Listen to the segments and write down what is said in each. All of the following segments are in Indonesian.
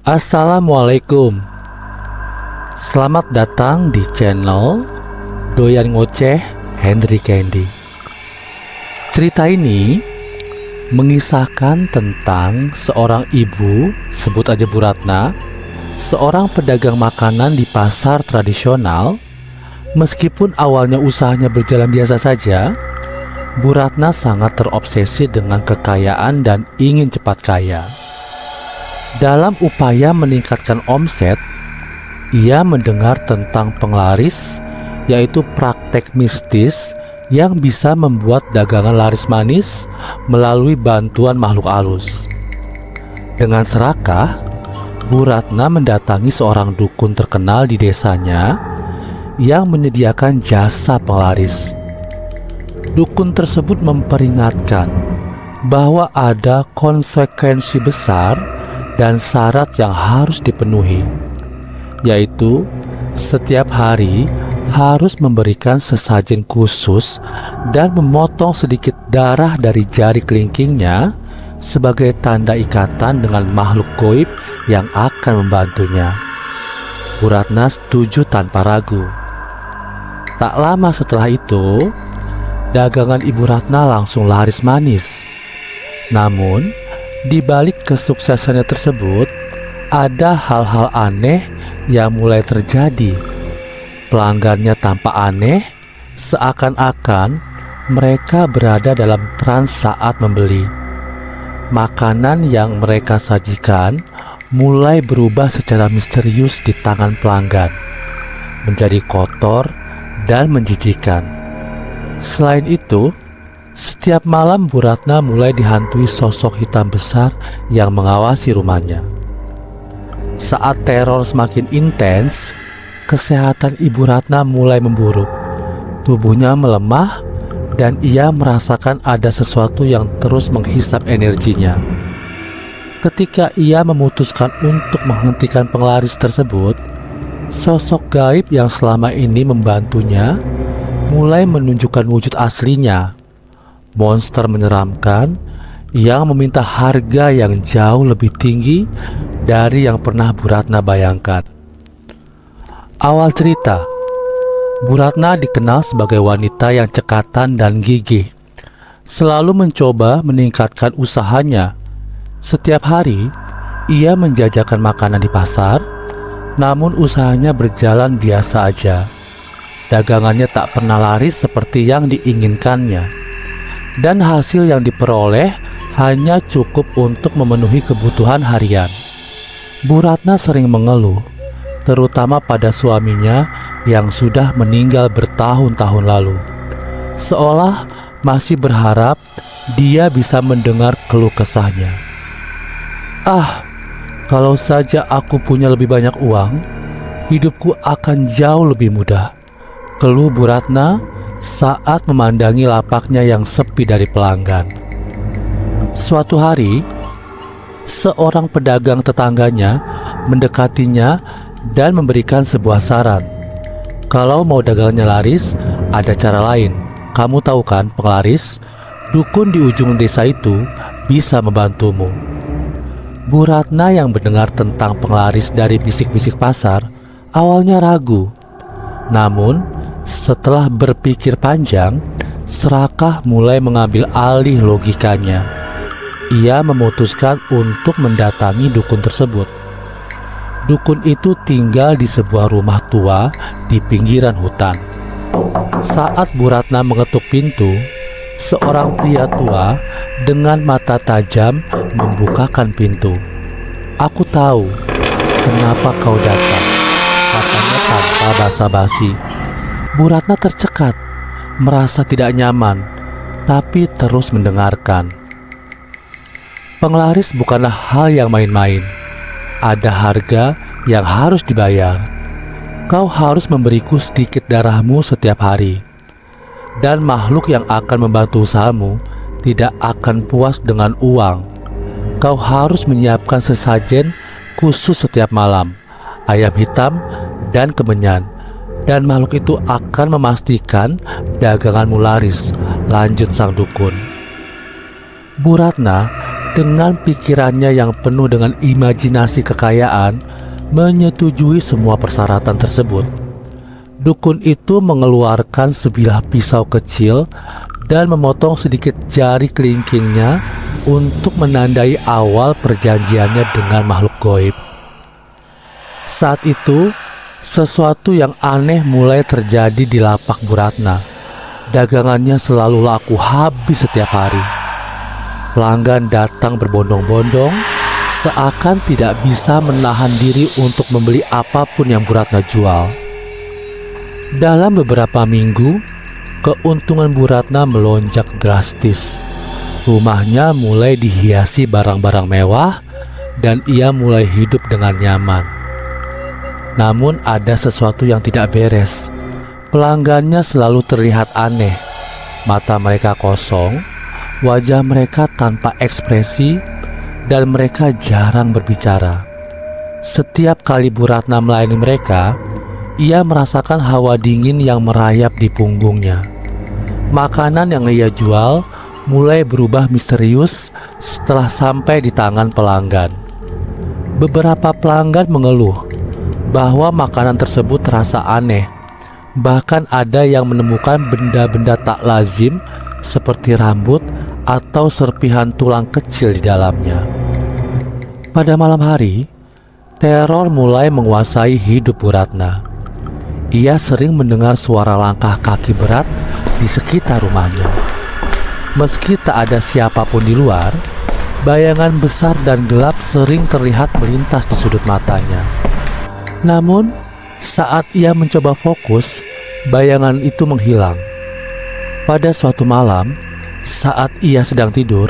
Assalamualaikum. Selamat datang di channel Doyan Ngoceh Henry Candy. Cerita ini mengisahkan tentang seorang ibu, sebut aja Bu Ratna, seorang pedagang makanan di pasar tradisional. Meskipun awalnya usahanya berjalan biasa saja, Bu Ratna sangat terobsesi dengan kekayaan dan ingin cepat kaya. Dalam upaya meningkatkan omset, ia mendengar tentang penglaris, yaitu praktek mistis yang bisa membuat dagangan laris manis melalui bantuan makhluk halus. Dengan serakah, Bu Ratna mendatangi seorang dukun terkenal di desanya yang menyediakan jasa penglaris. Dukun tersebut memperingatkan bahwa ada konsekuensi besar dan syarat yang harus dipenuhi, yaitu setiap hari harus memberikan sesajen khusus dan memotong sedikit darah dari jari kelingkingnya sebagai tanda ikatan dengan makhluk gaib yang akan membantunya. Bu Ratna setuju tanpa ragu. Tak lama setelah itu, dagangan Ibu Ratna langsung laris manis. Namun, di balik kesuksesannya tersebut, ada hal-hal aneh yang mulai terjadi. Pelanggannya tampak aneh, seakan-akan mereka berada dalam trans saat membeli. Makanan yang mereka sajikan mulai berubah secara misterius di tangan pelanggan, menjadi kotor dan menjijikan. Selain itu, setiap malam Bu Ratna mulai dihantui sosok hitam besar yang mengawasi rumahnya. Saat teror semakin intens, kesehatan Ibu Ratna mulai memburuk. Tubuhnya melemah dan ia merasakan ada sesuatu yang terus menghisap energinya. Ketika ia memutuskan untuk menghentikan penglaris tersebut, sosok gaib yang selama ini membantunya mulai menunjukkan wujud aslinya. Monster menyeramkan yang meminta harga yang jauh lebih tinggi dari yang pernah Bu Ratna bayangkan. Awal cerita, Bu Ratna dikenal sebagai wanita yang cekatan dan gigih, selalu mencoba meningkatkan usahanya. Setiap hari, ia menjajakan makanan di pasar, namun usahanya berjalan biasa aja. Dagangannya tak pernah laris seperti yang diinginkannya, dan hasil yang diperoleh hanya cukup untuk memenuhi kebutuhan harian. Bu Ratna sering mengeluh, terutama pada suaminya yang sudah meninggal bertahun-tahun lalu, seolah masih berharap dia bisa mendengar keluh kesahnya. Kalau saja aku punya lebih banyak uang, hidupku akan jauh lebih mudah, keluh Bu Ratna saat memandangi lapaknya yang sepi dari pelanggan. Suatu hari, seorang pedagang tetangganya mendekatinya dan memberikan sebuah saran. Kalau mau dagangannya laris, ada cara lain. Kamu tahu kan penglaris? Dukun di ujung desa itu bisa membantumu. Bu Ratna yang mendengar tentang penglaris dari bisik-bisik pasar awalnya ragu. Namun, setelah berpikir panjang, serakah mulai mengambil alih logikanya. Ia memutuskan untuk mendatangi dukun tersebut. Dukun itu tinggal di sebuah rumah tua di pinggiran hutan. Saat Bu Ratna mengetuk pintu, seorang pria tua dengan mata tajam membukakan pintu. "Aku tahu kenapa kau datang," katanya tanpa basa-basi. Bu Ratna tercekat, merasa tidak nyaman, tapi terus mendengarkan. Penglaris bukanlah hal yang main-main. Ada harga yang harus dibayar. Kau harus memberiku sedikit darahmu setiap hari. Dan makhluk yang akan membantu usahamu tidak akan puas dengan uang. Kau harus menyiapkan sesajen khusus setiap malam, ayam hitam dan kemenyan. Dan makhluk itu akan memastikan daganganmu laris, lanjut sang dukun. Bu Ratna dengan pikirannya yang penuh dengan imajinasi kekayaan, menyetujui semua persyaratan tersebut. Dukun itu mengeluarkan sebilah pisau kecil dan memotong sedikit jari kelingkingnya untuk menandai awal perjanjiannya dengan makhluk gaib. Saat itu, sesuatu yang aneh mulai terjadi di lapak Bu Ratna. Dagangannya selalu laku habis setiap hari. Pelanggan datang berbondong-bondong, seakan tidak bisa menahan diri untuk membeli apapun yang Bu Ratna jual. Dalam beberapa minggu, keuntungan Bu Ratna melonjak drastis. Rumahnya mulai dihiasi barang-barang mewah dan ia mulai hidup dengan nyaman. Namun ada sesuatu yang tidak beres. Pelanggannya selalu terlihat aneh. Mata mereka kosong, wajah mereka tanpa ekspresi, dan mereka jarang berbicara. Setiap kali Bu Ratna melayani mereka, ia merasakan hawa dingin yang merayap di punggungnya. Makanan yang ia jual mulai berubah misterius setelah sampai di tangan pelanggan. Beberapa pelanggan mengeluh bahwa makanan tersebut terasa aneh. Bahkan ada yang menemukan benda-benda tak lazim seperti rambut atau serpihan tulang kecil di dalamnya. Pada malam hari, teror mulai menguasai hidup Bu Ratna. Ia sering mendengar suara langkah kaki berat di sekitar rumahnya. Meski tak ada siapapun di luar, bayangan besar dan gelap sering terlihat melintas di sudut matanya. Namun, saat ia mencoba fokus, bayangan itu menghilang. Pada suatu malam, saat ia sedang tidur,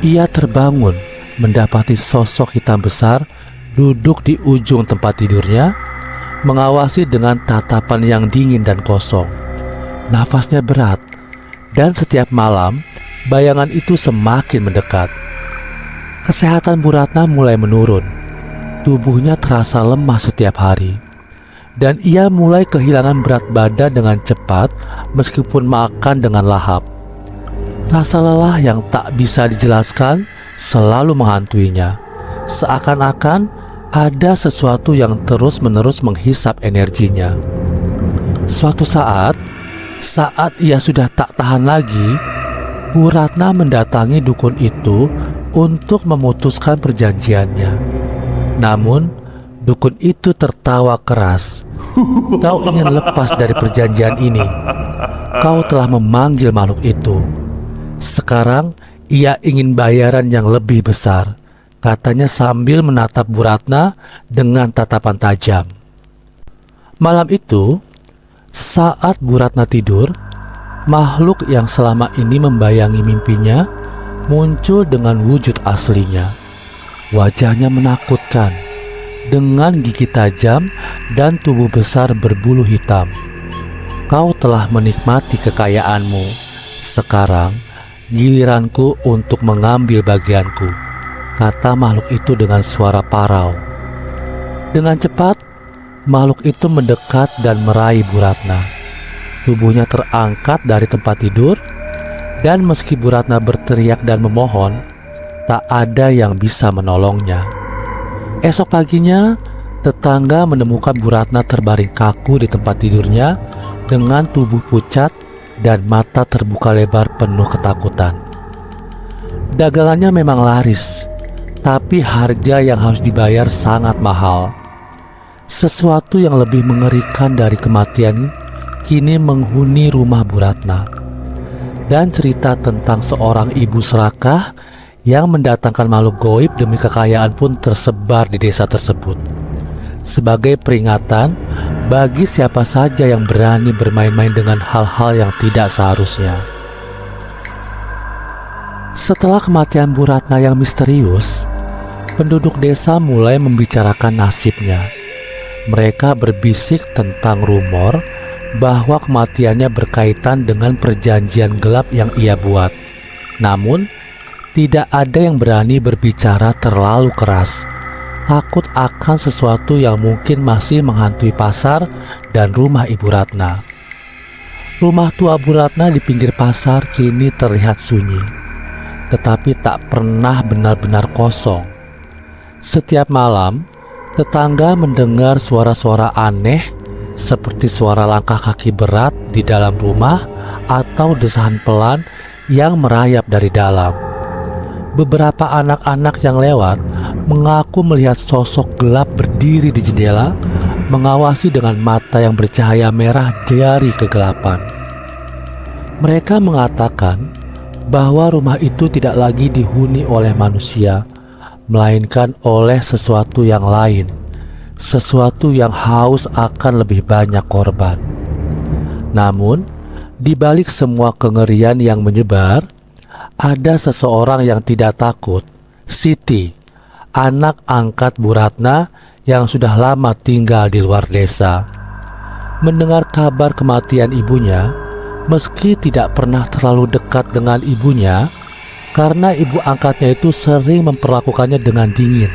ia terbangun mendapati sosok hitam besar duduk di ujung tempat tidurnya, mengawasi dengan tatapan yang dingin dan kosong. Nafasnya berat, dan setiap malam bayangan itu semakin mendekat. Kesehatan Bu Ratna mulai menurun. Tubuhnya terasa lemah setiap hari, dan ia mulai kehilangan berat badan dengan cepat meskipun makan dengan lahap. Rasa lelah yang tak bisa dijelaskan selalu menghantuinya, seakan-akan ada sesuatu yang terus-menerus menghisap energinya. Suatu saat ia sudah tak tahan lagi, Bu Ratna mendatangi dukun itu untuk memutuskan perjanjiannya. Namun, dukun itu tertawa keras. "Kau ingin lepas dari perjanjian ini. Kau telah memanggil makhluk itu. Sekarang, ia ingin bayaran yang lebih besar," katanya sambil menatap Bu Ratna dengan tatapan tajam. Malam itu, saat Bu Ratna tidur, makhluk yang selama ini membayangi mimpinya muncul dengan wujud aslinya. Wajahnya menakutkan, dengan gigi tajam dan tubuh besar berbulu hitam. "Kau telah menikmati kekayaanmu. Sekarang, giliranku untuk mengambil bagianku," kata makhluk itu dengan suara parau. Dengan cepat, makhluk itu mendekat dan meraih Bu Ratna. Tubuhnya terangkat dari tempat tidur, dan meski Bu Ratna berteriak dan memohon, tak ada yang bisa menolongnya. Esok paginya, tetangga menemukan Bu Ratna terbaring kaku di tempat tidurnya dengan tubuh pucat dan mata terbuka lebar penuh ketakutan. Dagangannya memang laris, tapi harga yang harus dibayar sangat mahal. Sesuatu yang lebih mengerikan dari kematian kini menghuni rumah Bu Ratna. Dan cerita tentang seorang ibu serakah yang mendatangkan makhluk gaib demi kekayaan pun tersebar di desa tersebut. Sebagai peringatan bagi siapa saja yang berani bermain-main dengan hal-hal yang tidak seharusnya. Setelah kematian Bu Ratna yang misterius, penduduk desa mulai membicarakan nasibnya. Mereka berbisik tentang rumor bahwa kematiannya berkaitan dengan perjanjian gelap yang ia buat. Namun, tidak ada yang berani berbicara terlalu keras, takut akan sesuatu yang mungkin masih menghantui pasar dan rumah Ibu Ratna. Rumah tua Bu Ratna di pinggir pasar kini terlihat sunyi. tetapi tak pernah benar-benar kosong. Setiap malam, tetangga mendengar suara-suara aneh seperti suara langkah kaki berat di dalam rumah atau desahan pelan yang merayap dari dalam. Beberapa anak-anak yang lewat mengaku melihat sosok gelap berdiri di jendela, mengawasi dengan mata yang bercahaya merah dari kegelapan. Mereka mengatakan bahwa rumah itu tidak lagi dihuni oleh manusia, melainkan oleh sesuatu yang lain, sesuatu yang haus akan lebih banyak korban. Namun, di balik semua kengerian yang menyebar, ada seseorang yang tidak takut, Siti, anak angkat Bu Ratna yang sudah lama tinggal di luar desa. Mendengar kabar kematian ibunya, meski tidak pernah terlalu dekat dengan ibunya, karena ibu angkatnya itu sering memperlakukannya dengan dingin,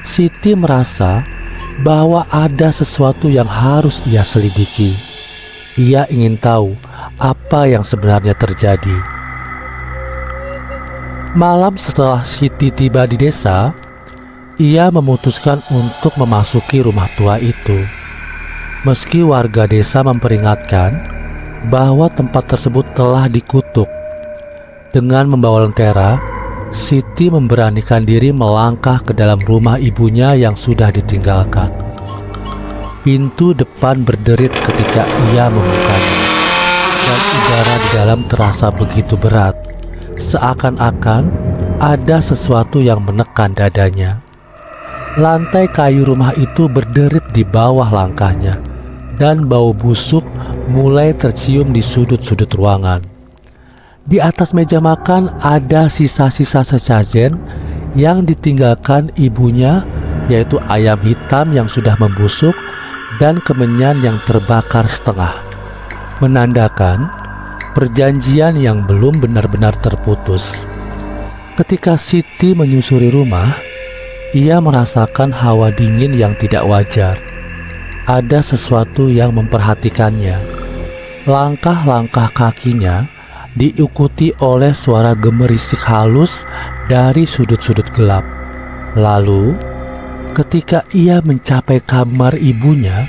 Siti merasa bahwa ada sesuatu yang harus ia selidiki. Ia ingin tahu apa yang sebenarnya terjadi. Malam setelah Siti tiba di desa, ia memutuskan untuk memasuki rumah tua itu. Meski warga desa memperingatkan bahwa tempat tersebut telah dikutuk, dengan membawa lentera, Siti memberanikan diri melangkah ke dalam rumah ibunya yang sudah ditinggalkan. Pintu depan berderit ketika ia membukanya, dan udara di dalam terasa begitu berat, seakan-akan ada sesuatu yang menekan dadanya. Lantai kayu rumah itu berderit di bawah langkahnya, dan bau busuk mulai tercium di sudut-sudut ruangan. Di atas meja makan ada sisa-sisa sesajen yang ditinggalkan ibunya, yaitu ayam hitam yang sudah membusuk dan kemenyan yang terbakar setengah, menandakan perjanjian yang belum benar-benar terputus. Ketika Siti menyusuri rumah, ia merasakan hawa dingin yang tidak wajar. Ada sesuatu yang memperhatikannya. Langkah-langkah kakinya diikuti oleh suara gemerisik halus dari sudut-sudut gelap. Lalu, ketika ia mencapai kamar ibunya,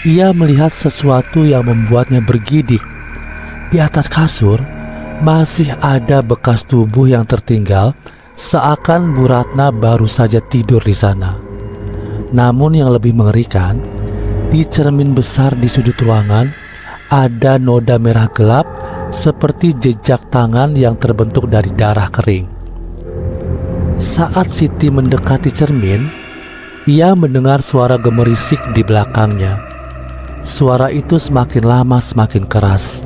ia melihat sesuatu yang membuatnya bergidik. Di atas kasur, masih ada bekas tubuh yang tertinggal, seakan Bu Ratna baru saja tidur di sana. Namun yang lebih mengerikan, di cermin besar di sudut ruangan, ada noda merah gelap seperti jejak tangan yang terbentuk dari darah kering. Saat Siti mendekati cermin, ia mendengar suara gemerisik di belakangnya. Suara itu semakin lama semakin keras,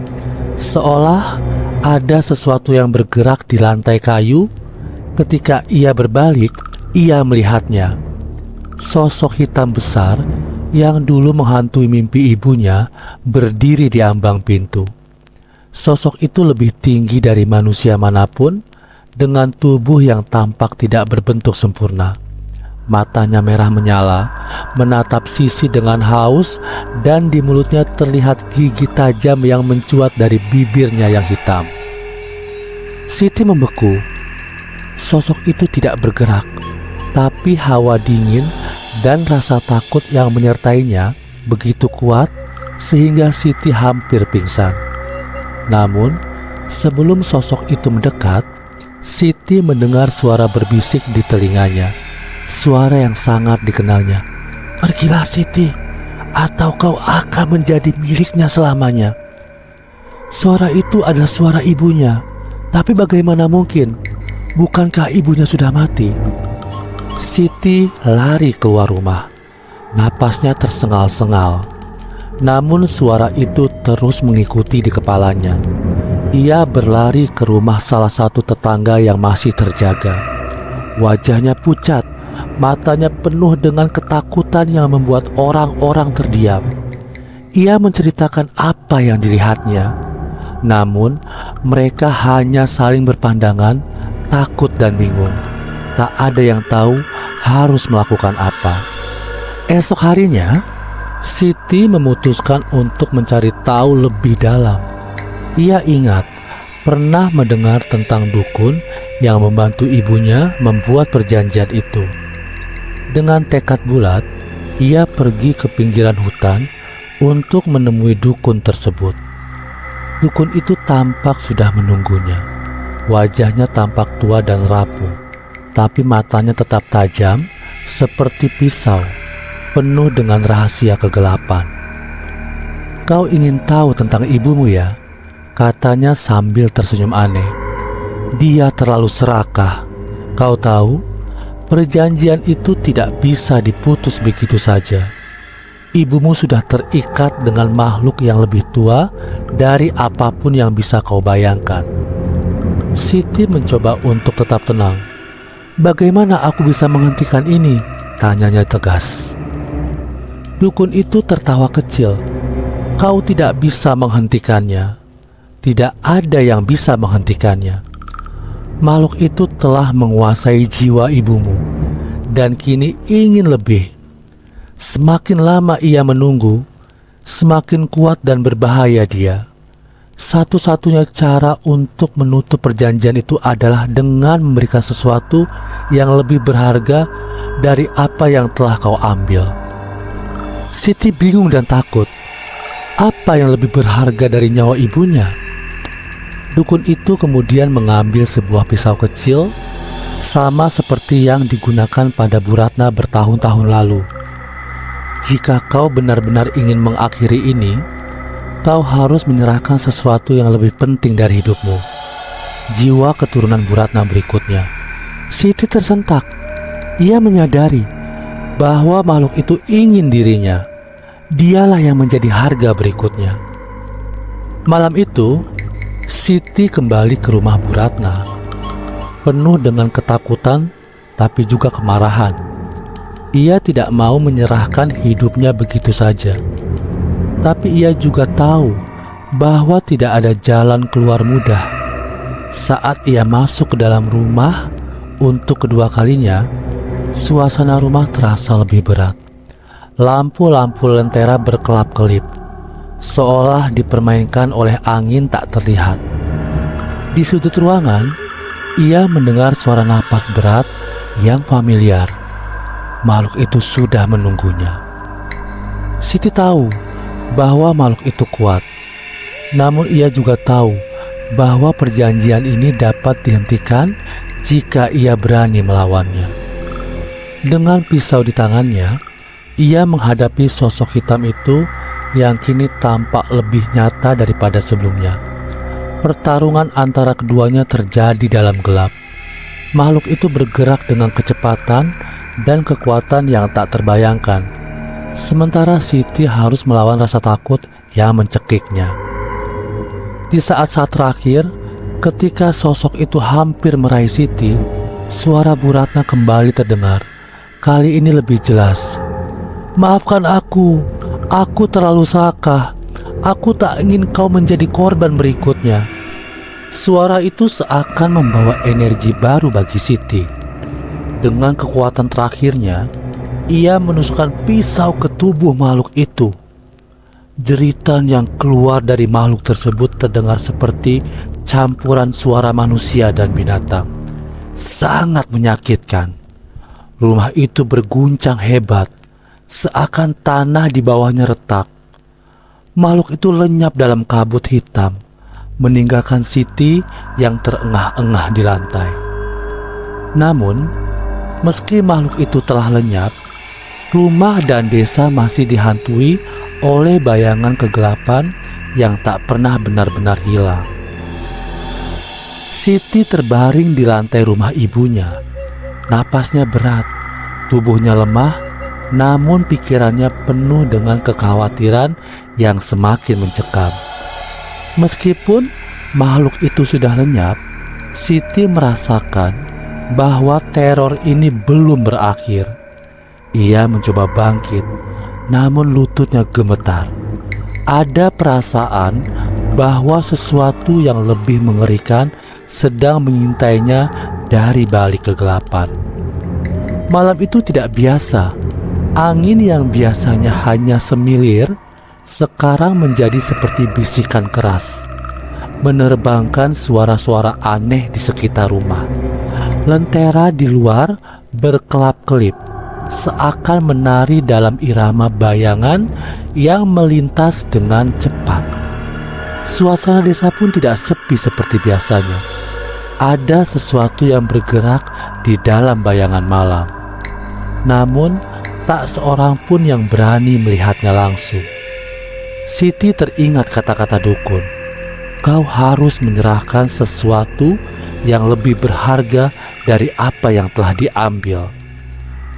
seolah ada sesuatu yang bergerak di lantai kayu. Ketika ia berbalik, ia melihatnya. Sosok hitam besar yang dulu menghantui mimpi ibunya berdiri di ambang pintu. Sosok itu lebih tinggi dari manusia manapun, dengan tubuh yang tampak tidak berbentuk sempurna. Matanya merah menyala, menatap Siti dengan haus, dan di mulutnya terlihat gigi tajam yang mencuat dari bibirnya yang hitam. Siti membeku. Sosok itu tidak bergerak, tapi hawa dingin dan rasa takut yang menyertainya begitu kuat sehingga Siti hampir pingsan. Namun, sebelum sosok itu mendekat, Siti mendengar suara berbisik di telinganya. Suara yang sangat dikenalnya. "Pergilah Siti, atau kau akan menjadi miliknya selamanya." Suara itu adalah suara ibunya. Tapi bagaimana mungkin? Bukankah ibunya sudah mati? Siti lari keluar rumah. Napasnya tersengal-sengal. Namun suara itu terus mengikuti di kepalanya. Ia berlari ke rumah salah satu tetangga yang masih terjaga. Wajahnya pucat, matanya penuh dengan ketakutan yang membuat orang-orang terdiam. Ia menceritakan apa yang dilihatnya. Namun mereka hanya saling berpandangan, takut dan bingung. Tak ada yang tahu harus melakukan apa. Esok harinya, Siti memutuskan untuk mencari tahu lebih dalam. Ia ingat pernah mendengar tentang dukun yang membantu ibunya membuat perjanjian itu. Dengan tekad bulat, ia pergi ke pinggiran hutan untuk menemui dukun tersebut. Dukun itu tampak sudah menunggunya. Wajahnya tampak tua dan rapuh, tapi matanya tetap tajam seperti pisau, penuh dengan rahasia kegelapan. "Kau ingin tahu tentang ibumu ya?" katanya sambil tersenyum aneh. "Dia terlalu serakah. Kau tahu, perjanjian itu tidak bisa diputus begitu saja. Ibumu sudah terikat dengan makhluk yang lebih tua dari apapun yang bisa kau bayangkan." Siti mencoba untuk tetap tenang. "Bagaimana aku bisa menghentikan ini?" tanyanya tegas. Dukun itu tertawa kecil. "Kau tidak bisa menghentikannya. Tidak ada yang bisa menghentikannya. Makhluk itu telah menguasai jiwa ibumu dan kini ingin lebih. Semakin lama ia menunggu, semakin kuat dan berbahaya dia. Satu-satunya cara untuk menutup perjanjian itu adalah dengan memberikan sesuatu yang lebih berharga dari apa yang telah kau ambil." Siti bingung dan takut. Apa yang lebih berharga dari nyawa ibunya? Dukun itu kemudian mengambil sebuah pisau kecil, sama seperti yang digunakan pada Bu Ratna bertahun-tahun lalu. "Jika kau benar-benar ingin mengakhiri ini, kau harus menyerahkan sesuatu yang lebih penting dari hidupmu, jiwa keturunan Bu Ratna berikutnya." Siti tersentak. Ia menyadari bahwa makhluk itu ingin dirinya. Dialah yang menjadi harga berikutnya. Malam itu, Siti kembali ke rumah Bu Ratna, penuh dengan ketakutan tapi juga kemarahan. Ia tidak mau menyerahkan hidupnya begitu saja. Tapi ia juga tahu bahwa tidak ada jalan keluar mudah. Saat ia masuk ke dalam rumah untuk kedua kalinya, suasana rumah terasa lebih berat. Lampu-lampu lentera berkelap-kelip, seolah dipermainkan oleh angin tak terlihat. Di sudut ruangan, ia mendengar suara napas berat yang familiar. Makhluk itu sudah menunggunya. Siti tahu bahwa makhluk itu kuat, namun ia juga tahu bahwa perjanjian ini dapat dihentikan jika ia berani melawannya. Dengan pisau di tangannya, ia menghadapi sosok hitam itu yang kini tampak lebih nyata daripada sebelumnya. Pertarungan antara keduanya terjadi dalam gelap. Makhluk itu bergerak dengan kecepatan dan kekuatan yang tak terbayangkan, sementara Siti harus melawan rasa takut yang mencekiknya. Di saat-saat terakhir, ketika sosok itu hampir meraih Siti, suara Bu Ratna kembali terdengar. Kali ini lebih jelas. "Maafkan aku terlalu serakah. Aku tak ingin kau menjadi korban berikutnya." Suara itu seakan membawa energi baru bagi Siti. Dengan kekuatan terakhirnya, ia menusukkan pisau ke tubuh makhluk itu. Jeritan yang keluar dari makhluk tersebut terdengar seperti campuran suara manusia dan binatang. Sangat menyakitkan. Rumah itu berguncang hebat, seakan tanah di bawahnya retak. Makhluk itu lenyap dalam kabut hitam, meninggalkan Siti yang terengah-engah di lantai. Namun, meski makhluk itu telah lenyap, rumah dan desa masih dihantui oleh bayangan kegelapan yang tak pernah benar-benar hilang. Siti terbaring di lantai rumah ibunya. Napasnya berat, tubuhnya lemah, namun pikirannya penuh dengan kekhawatiran yang semakin mencekam. Meskipun makhluk itu sudah lenyap, Siti merasakan bahwa teror ini belum berakhir. Ia mencoba bangkit, namun lututnya gemetar. Ada perasaan bahwa sesuatu yang lebih mengerikan sedang mengintainya dari balik kegelapan. Malam itu tidak biasa. Angin yang biasanya hanya semilir, sekarang menjadi seperti bisikan keras. menerbangkan suara-suara aneh di sekitar rumah. Lentera di luar berkelap-kelip, seakan menari dalam irama bayangan yang melintas dengan cepat. Suasana desa pun tidak sepi seperti biasanya. Ada sesuatu yang bergerak di dalam bayangan malam. Namun, tak seorang pun yang berani melihatnya langsung. Siti teringat kata-kata dukun. Kau harus menyerahkan sesuatu yang lebih berharga dari apa yang telah diambil.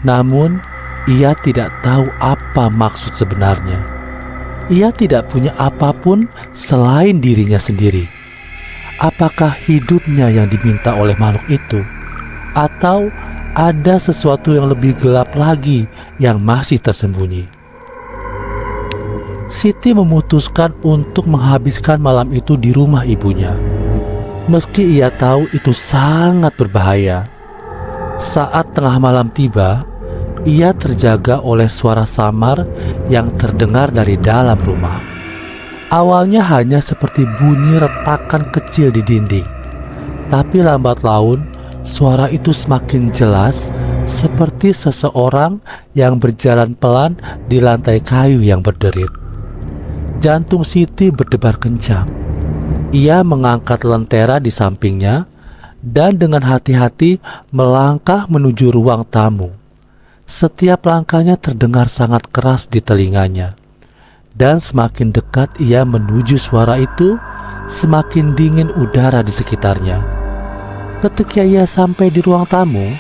Namun, ia tidak tahu apa maksud sebenarnya. Ia tidak punya apapun selain dirinya sendiri. Apakah hidupnya yang diminta oleh makhluk itu? Atau ada sesuatu yang lebih gelap lagi yang masih tersembunyi? Siti memutuskan untuk menghabiskan malam itu di rumah ibunya. Meski ia tahu itu sangat berbahaya. Saat tengah malam tiba, ia terjaga oleh suara samar yang terdengar dari dalam rumah. Awalnya hanya seperti bunyi retakan kecil di dinding, tapi lambat laun suara itu semakin jelas, seperti seseorang yang berjalan pelan di lantai kayu yang berderit. Jantung Siti berdebar kencang. Ia mengangkat lentera di sampingnya dan dengan hati-hati melangkah menuju ruang tamu. Setiap langkahnya terdengar sangat keras di telinganya. Dan semakin dekat ia menuju suara itu, semakin dingin udara di sekitarnya. Ketika ia sampai di ruang tamu,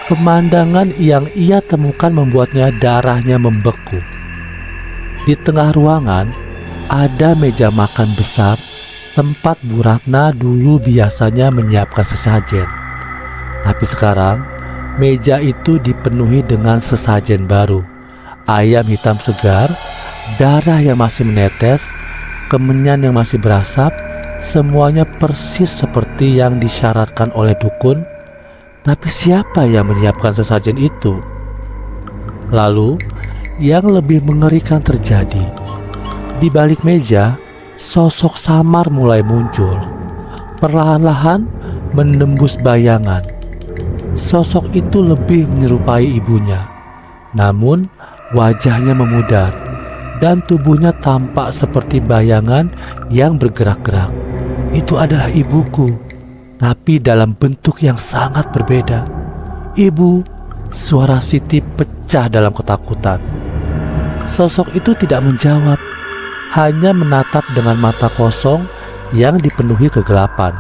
pemandangan yang ia temukan membuatnya darahnya membeku. Di tengah ruangan, ada meja makan besar, tempat Bu Ratna dulu biasanya menyiapkan sesajen. Tapi sekarang, meja itu dipenuhi dengan sesajen baru. Ayam hitam segar, darah yang masih menetes, kemenyan yang masih berasap, semuanya persis seperti yang disyaratkan oleh dukun. Tapi siapa yang menyiapkan sesajen itu? Lalu, yang lebih mengerikan terjadi. Di balik meja, sosok samar mulai muncul. Perlahan-lahan menembus bayangan. Sosok itu lebih menyerupai ibunya, namun wajahnya memudar dan tubuhnya tampak seperti bayangan yang bergerak-gerak. Itu adalah ibuku, tapi dalam bentuk yang sangat berbeda. Ibu, suara Siti pecah dalam ketakutan. Sosok itu tidak menjawab, hanya menatap dengan mata kosong yang dipenuhi kegelapan.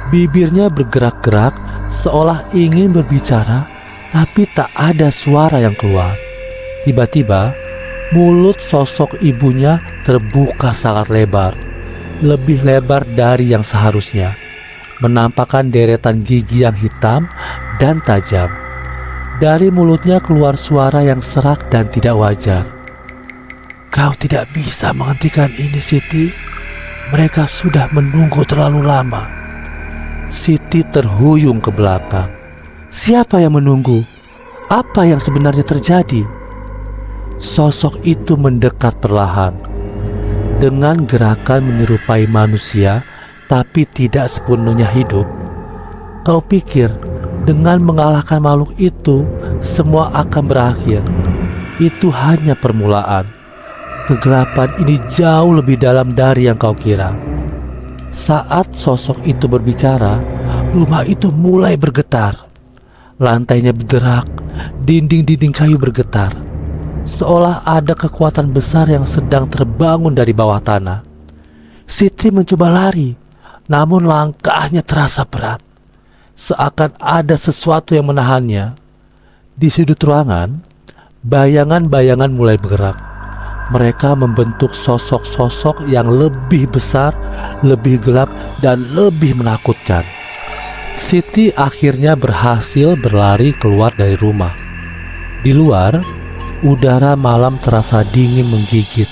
Bibirnya bergerak-gerak seolah ingin berbicara, tapi tak ada suara yang keluar. Tiba-tiba, mulut sosok ibunya terbuka sangat lebar, lebih lebar dari yang seharusnya, menampakkan deretan gigi yang hitam dan tajam. Dari mulutnya keluar suara yang serak dan tidak wajar. Kau tidak bisa menghentikan ini, Siti. Mereka sudah menunggu terlalu lama. Siti terhuyung ke belakang. Siapa yang menunggu? Apa yang sebenarnya terjadi? Sosok itu mendekat perlahan. Dengan gerakan menyerupai manusia, tapi tidak sepenuhnya hidup. Kau pikir dengan mengalahkan makhluk itu, semua akan berakhir? Itu hanya permulaan. Kegelapan ini jauh lebih dalam dari yang kau kira. Saat sosok itu berbicara, rumah itu mulai bergetar. Lantainya bergerak, dinding-dinding kayu bergetar, seolah ada kekuatan besar yang sedang terbangun dari bawah tanah. Siti mencoba lari, namun langkahnya terasa berat, seakan ada sesuatu yang menahannya. Di sudut ruangan, bayangan-bayangan mulai bergerak. Mereka membentuk sosok-sosok yang lebih besar, lebih gelap, dan lebih menakutkan. Siti akhirnya berhasil berlari keluar dari rumah. Di luar, udara malam terasa dingin menggigit.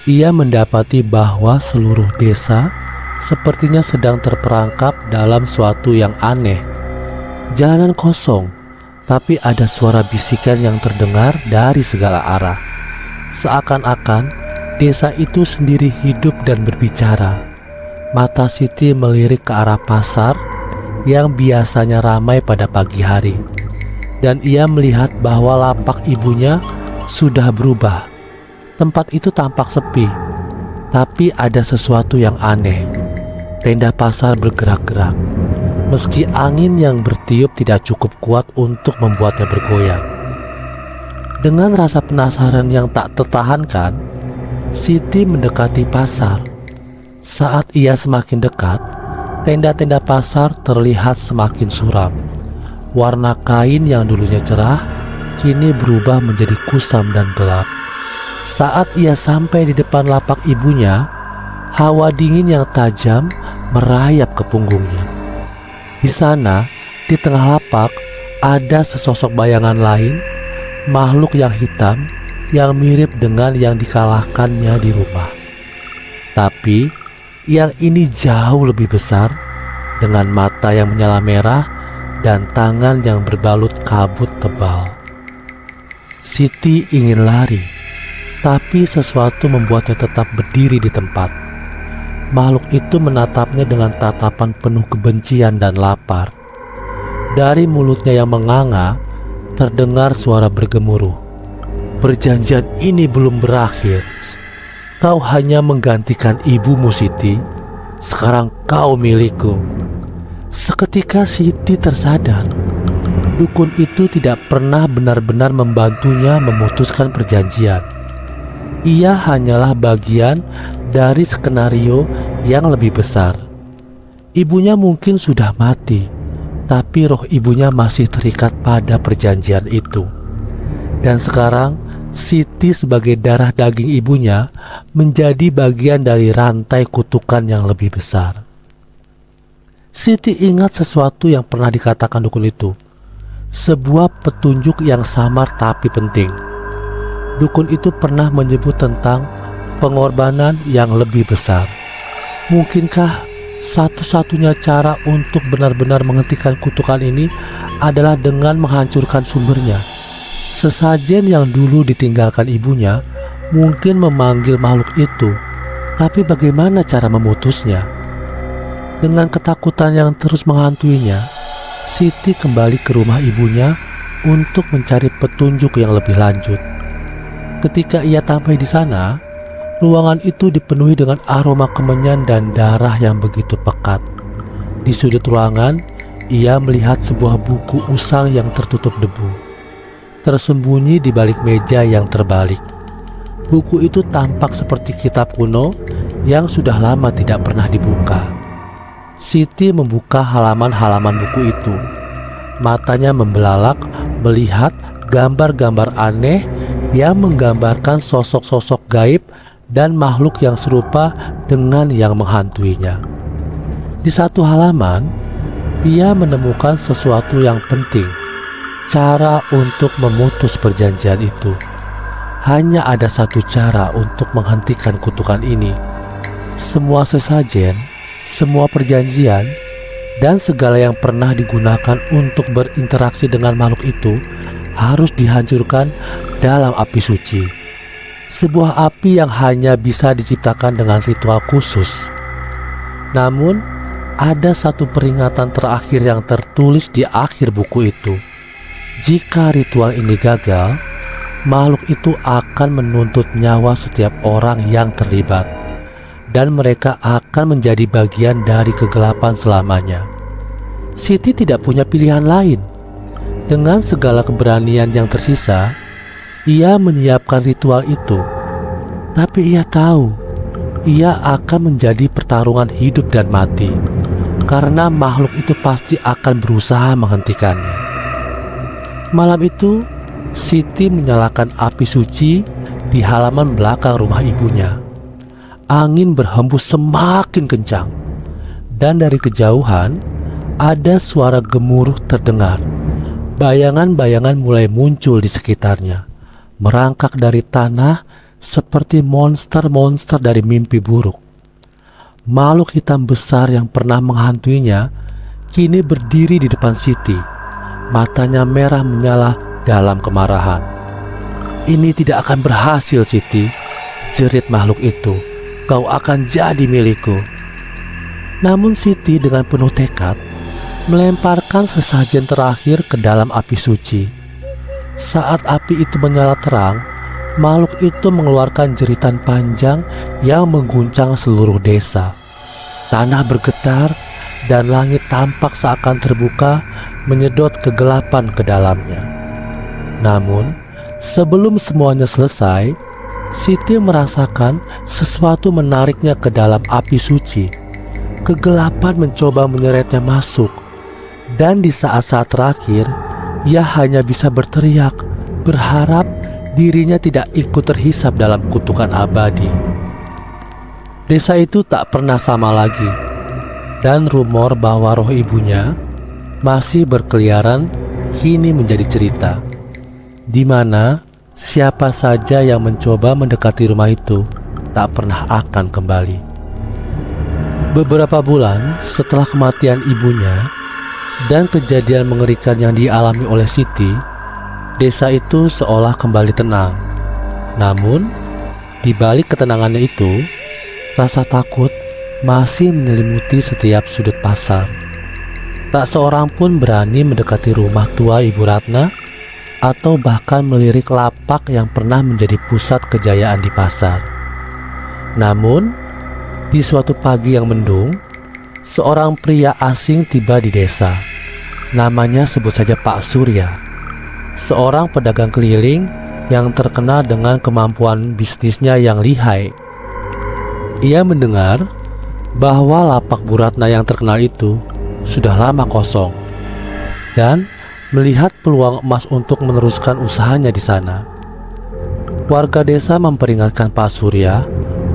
Ia mendapati bahwa seluruh desa sepertinya sedang terperangkap dalam suatu yang aneh. Jalanan kosong, tapi ada suara bisikan yang terdengar dari segala arah. Seakan-akan desa itu sendiri hidup dan berbicara. mata Siti melirik ke arah pasar yang biasanya ramai pada pagi hari, dan ia melihat bahwa lapak ibunya sudah berubah. Tempat itu tampak sepi, tapi ada sesuatu yang aneh. Tenda pasar bergerak-gerak, meski angin yang bertiup tidak cukup kuat untuk membuatnya bergoyang. Dengan rasa penasaran yang tak tertahankan, Siti mendekati pasar. Saat ia semakin dekat, tenda-tenda pasar terlihat semakin suram. Warna kain yang dulunya cerah kini berubah menjadi kusam dan gelap. Saat ia sampai di depan lapak ibunya, hawa dingin yang tajam merayap ke punggungnya. Di sana, di tengah lapak, ada sesosok bayangan lain, makhluk yang hitam yang mirip dengan yang dikalahkannya di rumah. Tapi yang ini jauh lebih besar, dengan mata yang menyala merah dan tangan yang berbalut kabut tebal. Siti ingin lari, tapi sesuatu membuatnya tetap berdiri di tempat. Makhluk itu menatapnya dengan tatapan penuh kebencian dan lapar. Dari mulutnya yang menganga, terdengar suara bergemuruh. Perjanjian ini belum berakhir. Kau hanya menggantikan ibumu, Siti. Sekarang kau milikku. Seketika Siti tersadar, dukun itu tidak pernah benar-benar membantunya memutuskan perjanjian. Ia hanyalah bagian dari skenario yang lebih besar. Ibunya mungkin sudah mati, tapi roh ibunya masih terikat pada perjanjian itu. Dan sekarang Siti sebagai darah daging ibunya menjadi bagian dari rantai kutukan yang lebih besar. Siti ingat sesuatu yang pernah dikatakan dukun itu, sebuah petunjuk yang samar tapi penting. Dukun itu pernah menyebut tentang pengorbanan yang lebih besar. Mungkinkah satu-satunya cara untuk benar-benar menghentikan kutukan ini adalah dengan menghancurkan sumbernya? Sesajen yang dulu ditinggalkan ibunya mungkin memanggil makhluk itu, tapi bagaimana cara memutusnya? Dengan ketakutan yang terus menghantuinya, Siti kembali ke rumah ibunya untuk mencari petunjuk yang lebih lanjut. Ketika ia sampai di sana, ruangan itu dipenuhi dengan aroma kemenyan dan darah yang begitu pekat. Di sudut ruangan, ia melihat sebuah buku usang yang tertutup debu, tersembunyi di balik meja yang terbalik. Buku itu tampak seperti kitab kuno yang sudah lama tidak pernah dibuka. Siti membuka halaman-halaman buku itu. Matanya membelalak melihat gambar-gambar aneh yang menggambarkan sosok-sosok gaib dan makhluk yang serupa dengan yang menghantuinya. Di satu halaman, ia menemukan sesuatu yang penting, cara untuk memutus perjanjian itu. Hanya ada satu cara untuk menghentikan kutukan ini. Semua sesajen, semua perjanjian, dan segala yang pernah digunakan untuk berinteraksi dengan makhluk itu harus dihancurkan dalam api suci. Sebuah api yang hanya bisa diciptakan dengan ritual khusus. Namun, ada satu peringatan terakhir yang tertulis di akhir buku itu. Jika ritual ini gagal, makhluk itu akan menuntut nyawa setiap orang yang terlibat, dan mereka akan menjadi bagian dari kegelapan selamanya. Siti tidak punya pilihan lain. Dengan segala keberanian yang tersisa, ia menyiapkan ritual itu. Tapi ia tahu, ia akan menjadi pertarungan hidup dan mati, karena makhluk itu pasti akan berusaha menghentikannya. Malam itu, Siti menyalakan api suci di halaman belakang rumah ibunya. Angin berhembus semakin kencang, dan dari kejauhan ada suara gemuruh terdengar. Bayangan-bayangan mulai muncul di sekitarnya, merangkak dari tanah seperti monster-monster dari mimpi buruk. Makhluk hitam besar yang pernah menghantuinya kini berdiri di depan Siti. Matanya merah menyala dalam kemarahan. "Ini tidak akan berhasil, Siti," jerit makhluk itu. "Kau akan jadi milikku." Namun Siti dengan penuh tekad melemparkan sesajen terakhir ke dalam api suci. Saat api itu menyala terang, makhluk itu mengeluarkan jeritan panjang yang mengguncang seluruh desa. Tanah bergetar dan langit tampak seakan terbuka, menyedot kegelapan ke dalamnya. Namun, sebelum semuanya selesai, Siti merasakan sesuatu menariknya ke dalam api suci. Kegelapan mencoba menyeretnya masuk, dan di saat-saat terakhir, ia hanya bisa berteriak, berharap dirinya tidak ikut terhisap dalam kutukan abadi. Desa itu tak pernah sama lagi, dan rumor bahwa roh ibunya masih berkeliaran kini menjadi cerita, di mana siapa saja yang mencoba mendekati rumah itu tak pernah akan kembali. Beberapa bulan setelah kematian ibunya dan kejadian mengerikan yang dialami oleh Siti, desa itu seolah kembali tenang. Namun, di balik ketenangannya itu, rasa takut masih menyelimuti setiap sudut pasar. Tak seorang pun berani mendekati rumah tua Ibu Ratna atau bahkan melirik lapak yang pernah menjadi pusat kejayaan di pasar. Namun, di suatu pagi yang mendung, seorang pria asing tiba di desa. Namanya sebut saja Pak Surya, seorang pedagang keliling yang terkenal dengan kemampuan bisnisnya yang lihai. Ia mendengar bahwa lapak Bu Ratna yang terkenal itu sudah lama kosong dan melihat peluang emas untuk meneruskan usahanya di sana. Warga desa memperingatkan Pak Surya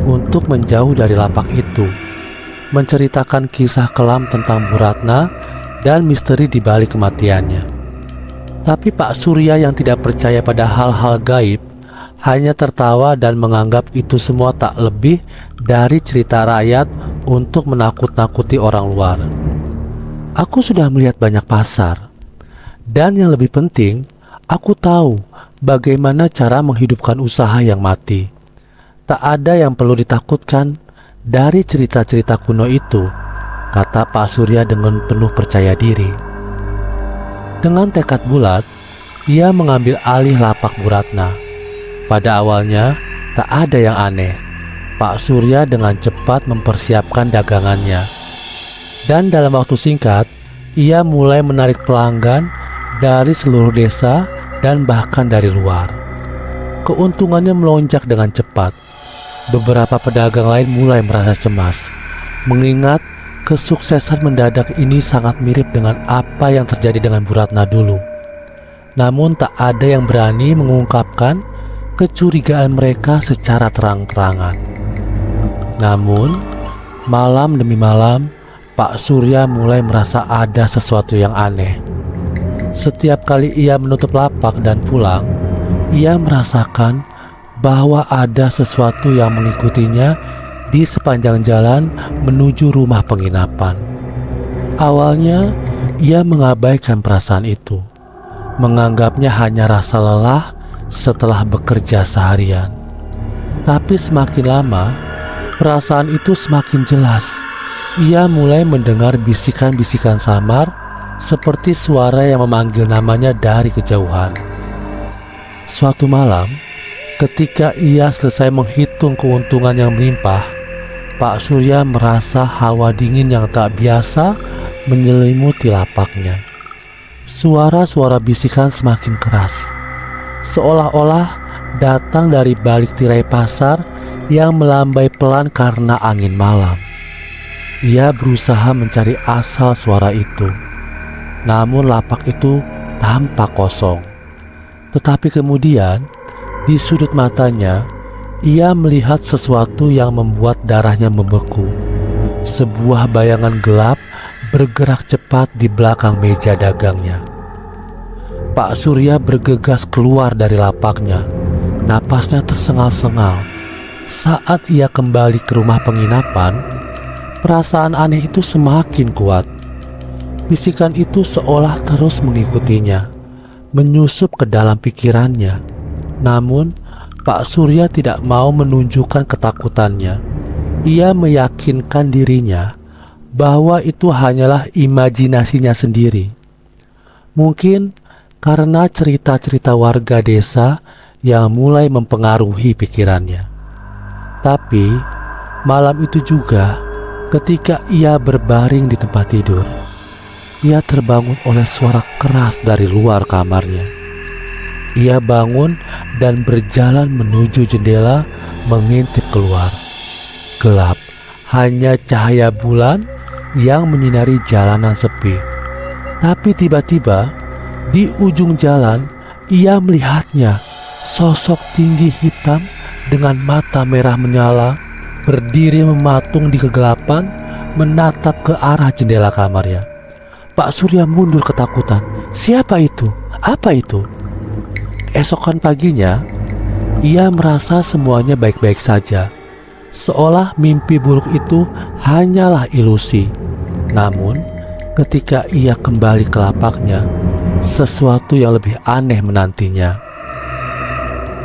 untuk menjauh dari lapak itu, menceritakan kisah kelam tentang Bu Ratna dan misteri di balik kematiannya. Tapi Pak Surya yang tidak percaya pada hal-hal gaib hanya tertawa dan menganggap itu semua tak lebih dari cerita rakyat untuk menakut-nakuti orang luar. Aku sudah melihat banyak pasar, dan yang lebih penting, aku tahu bagaimana cara menghidupkan usaha yang mati. Tak ada yang perlu ditakutkan dari cerita-cerita kuno itu, kata Pak Surya dengan penuh percaya diri. Dengan tekad bulat, ia mengambil alih lapak Bu Ratna. Pada awalnya, tak ada yang aneh. Pak Surya dengan cepat mempersiapkan dagangannya. Dan dalam waktu singkat, ia mulai menarik pelanggan dari seluruh desa dan bahkan dari luar. Keuntungannya melonjak dengan cepat. Beberapa pedagang lain mulai merasa cemas, mengingat kesuksesan mendadak ini sangat mirip dengan apa yang terjadi dengan Bu Ratna dulu. Namun tak ada yang berani mengungkapkan kecurigaan mereka secara terang-terangan. Namun, malam demi malam, Pak Surya mulai merasa ada sesuatu yang aneh. Setiap kali ia menutup lapak dan pulang, ia merasakan bahwa ada sesuatu yang mengikutinya di sepanjang jalan menuju rumah penginapan. Awalnya, ia mengabaikan perasaan itu, menganggapnya hanya rasa lelah setelah bekerja seharian. Tapi semakin lama, perasaan itu semakin jelas. Ia mulai mendengar bisikan-bisikan samar seperti suara yang memanggil namanya dari kejauhan. Suatu malam, ketika ia selesai menghitung keuntungan yang melimpah, Pak Surya merasa hawa dingin yang tak biasa menyelimuti lapaknya. Suara-suara bisikan semakin keras, seolah-olah datang dari balik tirai pasar yang melambai pelan karena angin malam. Ia berusaha mencari asal suara itu, namun lapak itu tampak kosong. Tetapi kemudian, di sudut matanya, ia melihat sesuatu yang membuat darahnya membeku. Sebuah bayangan gelap bergerak cepat di belakang meja dagangnya. Pak Surya bergegas keluar dari lapaknya. Napasnya tersengal-sengal. Saat ia kembali ke rumah penginapan, perasaan aneh itu semakin kuat. Bisikan itu seolah terus mengikutinya, menyusup ke dalam pikirannya. Namun, Pak Surya tidak mau menunjukkan ketakutannya. Ia meyakinkan dirinya bahwa itu hanyalah imajinasinya sendiri. Mungkin karena cerita-cerita warga desa yang mulai mempengaruhi pikirannya. Tapi malam itu juga, ketika ia berbaring di tempat tidur, ia terbangun oleh suara keras dari luar kamarnya. Ia bangun dan berjalan menuju jendela, mengintip keluar. Gelap, hanya cahaya bulan yang menyinari jalanan sepi. Tapi tiba-tiba di ujung jalan ia melihatnya, sosok tinggi hitam dengan mata merah menyala, berdiri mematung di kegelapan, menatap ke arah jendela kamarnya. Pak Surya mundur ketakutan. Siapa itu? Apa itu? Esokan paginya, ia merasa semuanya baik-baik saja, seolah mimpi buruk itu hanyalah ilusi. Namun, ketika ia kembali ke lapaknya, sesuatu yang lebih aneh menantinya.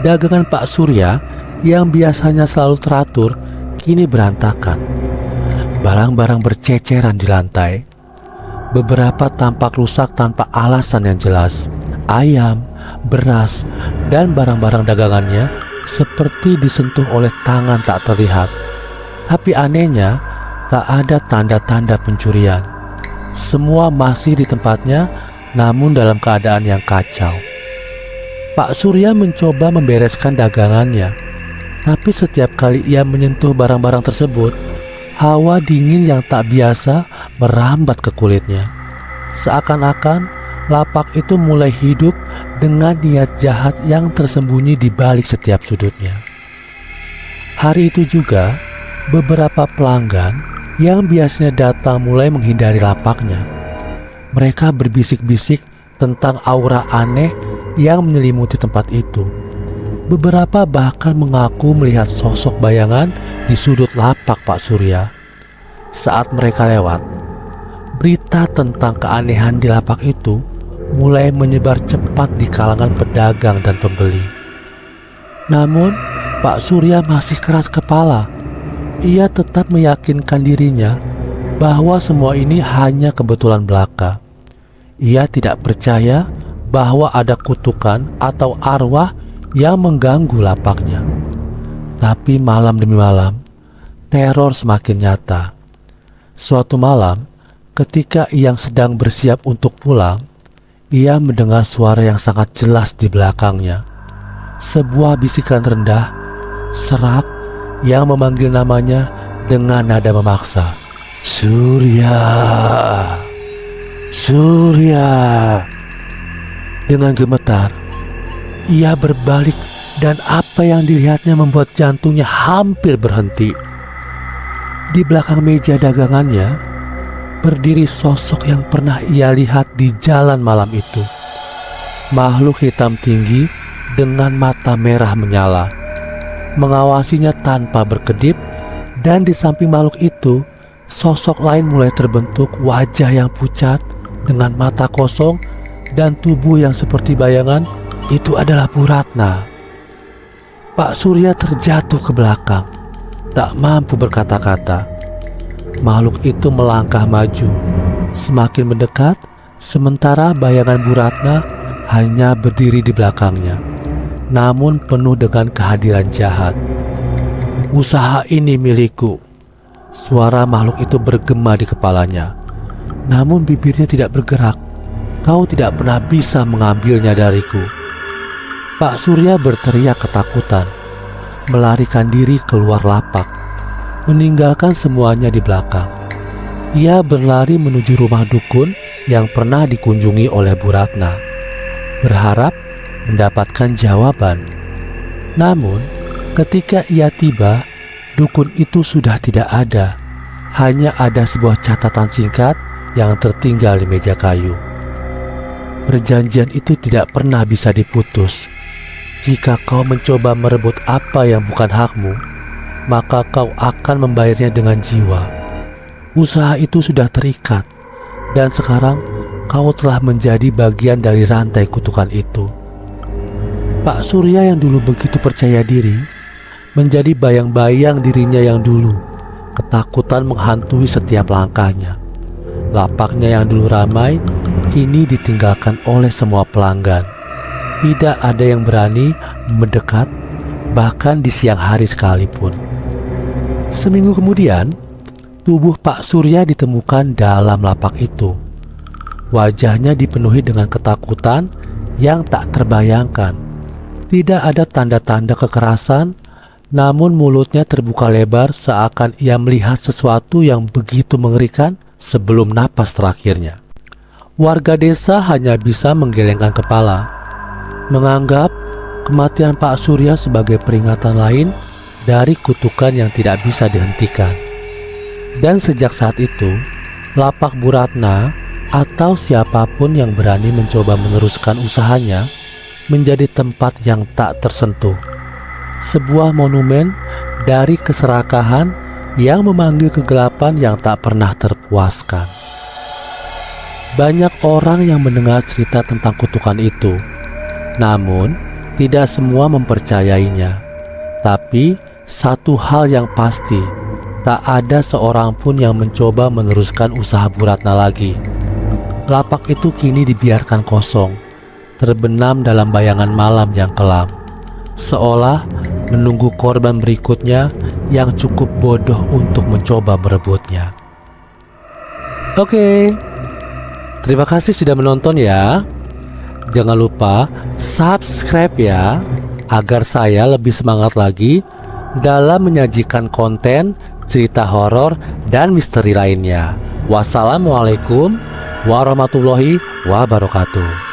Dagangan Pak Surya yang biasanya selalu teratur, kini berantakan. Barang-barang berceceran di lantai. Beberapa tampak rusak tanpa alasan yang jelas. Ayam, beras, dan barang-barang dagangannya seperti disentuh oleh tangan tak terlihat. Tapi anehnya, tak ada tanda-tanda pencurian. Semua masih di tempatnya, namun dalam keadaan yang kacau. Pak Surya mencoba membereskan dagangannya, tapi setiap kali ia menyentuh barang-barang tersebut, hawa dingin yang tak biasa merambat ke kulitnya. Seakan-akan lapak itu mulai hidup dengan niat jahat yang tersembunyi di balik setiap sudutnya. Hari itu juga, beberapa pelanggan yang biasanya datang mulai menghindari lapaknya. Mereka berbisik-bisik tentang aura aneh yang menyelimuti tempat itu. Beberapa bahkan mengaku melihat sosok bayangan di sudut lapak Pak Surya. Saat mereka lewat, berita tentang keanehan di lapak itu mulai menyebar cepat di kalangan pedagang dan pembeli. Namun, Pak Surya masih keras kepala. Ia tetap meyakinkan dirinya bahwa semua ini hanya kebetulan belaka. Ia tidak percaya bahwa ada kutukan atau arwah yang mengganggu lapaknya. Tapi malam demi malam, teror semakin nyata. Suatu malam, ketika ia sedang bersiap untuk pulang, ia mendengar suara yang sangat jelas di belakangnya. Sebuah bisikan rendah, serak, yang memanggil namanya dengan nada memaksa. Surya, Surya. Dengan gemetar, ia berbalik dan apa yang dilihatnya membuat jantungnya hampir berhenti. Di belakang meja dagangannya, berdiri sosok yang pernah ia lihat di jalan malam itu. Makhluk hitam tinggi dengan mata merah menyala, mengawasinya tanpa berkedip, dan di samping makhluk itu, sosok lain mulai terbentuk, wajah yang pucat dengan mata kosong dan tubuh yang seperti bayangan. Itu adalah Bu Ratna. Pak Surya terjatuh ke belakang, tak mampu berkata-kata. Makhluk itu melangkah maju, semakin mendekat, sementara bayangan Bu Ratna hanya berdiri di belakangnya, namun penuh dengan kehadiran jahat. Usaha ini milikku. Suara makhluk itu bergema di kepalanya, namun bibirnya tidak bergerak. Kau tidak pernah bisa mengambilnya dariku. Pak Surya berteriak ketakutan, melarikan diri keluar lapak, meninggalkan semuanya di belakang. Ia berlari menuju rumah dukun yang pernah dikunjungi oleh Bu Ratna, berharap mendapatkan jawaban. Namun, ketika ia tiba, dukun itu sudah tidak ada. Hanya ada sebuah catatan singkat yang tertinggal di meja kayu. Perjanjian itu tidak pernah bisa diputus. Jika kau mencoba merebut apa yang bukan hakmu, maka kau akan membayarnya dengan jiwa. Usaha itu sudah terikat, dan sekarang kau telah menjadi bagian dari rantai kutukan itu. Pak Surya yang dulu begitu percaya diri, menjadi bayang-bayang dirinya yang dulu, Ketakutan menghantui setiap langkahnya. Lapaknya yang dulu ramai kini ditinggalkan oleh semua pelanggan. Tidak ada yang berani mendekat, bahkan di siang hari sekalipun. Seminggu kemudian, tubuh Pak Surya ditemukan dalam lapak itu. Wajahnya dipenuhi dengan ketakutan yang tak terbayangkan. Tidak ada tanda-tanda kekerasan, namun mulutnya terbuka lebar seakan ia melihat sesuatu yang begitu mengerikan sebelum napas terakhirnya. Warga desa hanya bisa menggelengkan kepala, menganggap kematian Pak Surya sebagai peringatan lain dari kutukan yang tidak bisa dihentikan. Dan sejak saat itu, lapak Bu Ratna atau siapapun yang berani mencoba meneruskan usahanya menjadi tempat yang tak tersentuh. Sebuah monumen dari keserakahan yang memanggil kegelapan yang tak pernah terpuaskan. Banyak orang yang mendengar cerita tentang kutukan itu, namun tidak semua mempercayainya. Tapi satu hal yang pasti, tak ada seorang pun yang mencoba meneruskan usaha Bu Ratna lagi. Lapak itu kini dibiarkan kosong, terbenam dalam bayangan malam yang kelam, seolah menunggu korban berikutnya yang cukup bodoh untuk mencoba merebutnya. Oke, terima kasih sudah menonton ya. Jangan lupa subscribe ya, agar saya lebih semangat lagi dalam menyajikan konten cerita horor dan misteri lainnya. Wassalamualaikum warahmatullahi wabarakatuh.